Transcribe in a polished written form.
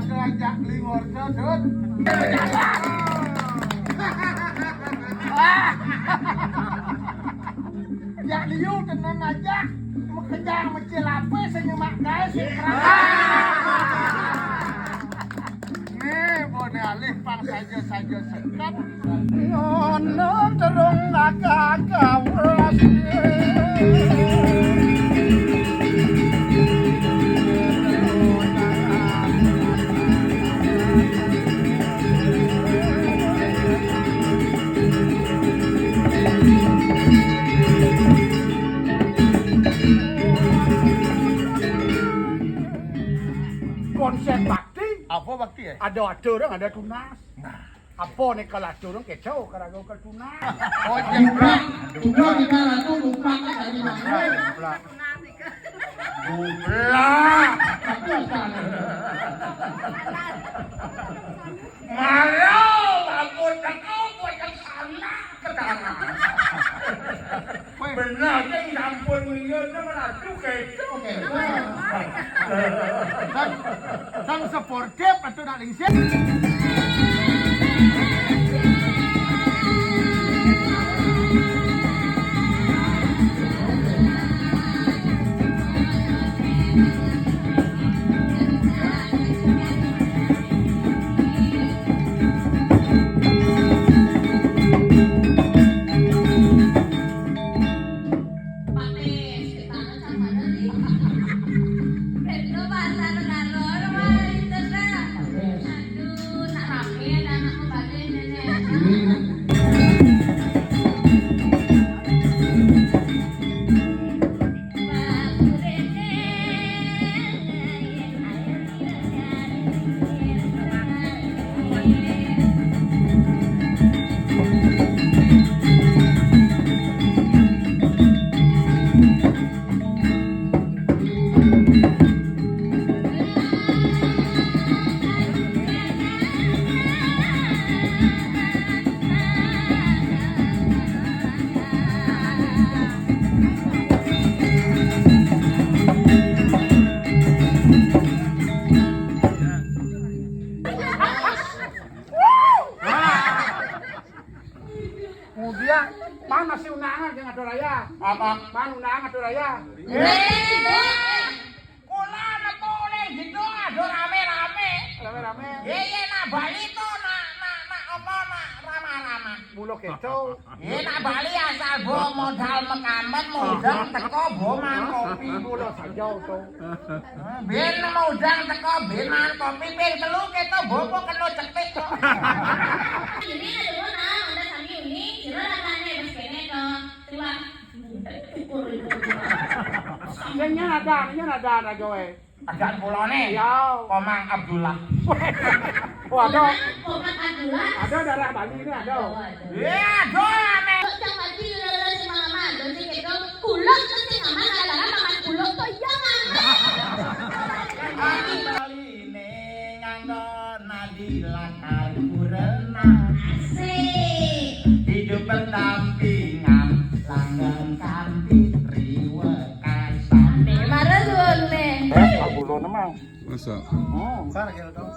ngajak lingor codot. Ya liu tenan aja. Mengejar mencilape senyemak guys. Nih boleh alih pang saja sekat. Ngono terung agak welas. Konsep bakti. Apa bakti ya? Ada orang ada tunas. Apa nih kalau orang kecau kalau kau tunas. Oh jengkrak. Udah kita lalu lupa tadi mana? Gublah. Tapi apa? Malau aku takau buat yang sana ke sana. Benar kan campur minyak sama laju kecau. Sang sportif atau nak lingsit? Kemudian mana si undangan yang ada raya? Apa? Mana undangan ada raya? Kula boleh gitu ada rame-rame. Rame-rame. Iya nak Bali tuh nak apa nak ramah-ramah. Mulo kecau. Iya nak Bali asal bawa modal mekamen modal teko boman kopi. Mulo saja tuh. Ben modal teko ben mangan kopi ping 3 keto bopo kena cetik kok. Ini ada mana? Ada kami ini, kira rasanya bos kene dong. Coba. Yang ada gawe. Ajak pulone. Ya. Komang Abdullah. Oh ada. Komang Abdullah. Ada darah Bali ini ada. Iya, doane. Cang mati lele si mama, dan si kedo kulok tuh si mama lala makan kulok tuh jangan. Baline nganggo nadilan alkurena. Asik. Hidup berdampingan langgeng kanti riwekan sampe. Marah dulu nih. Aku lo namang. Masa? Oh, entar ya dong.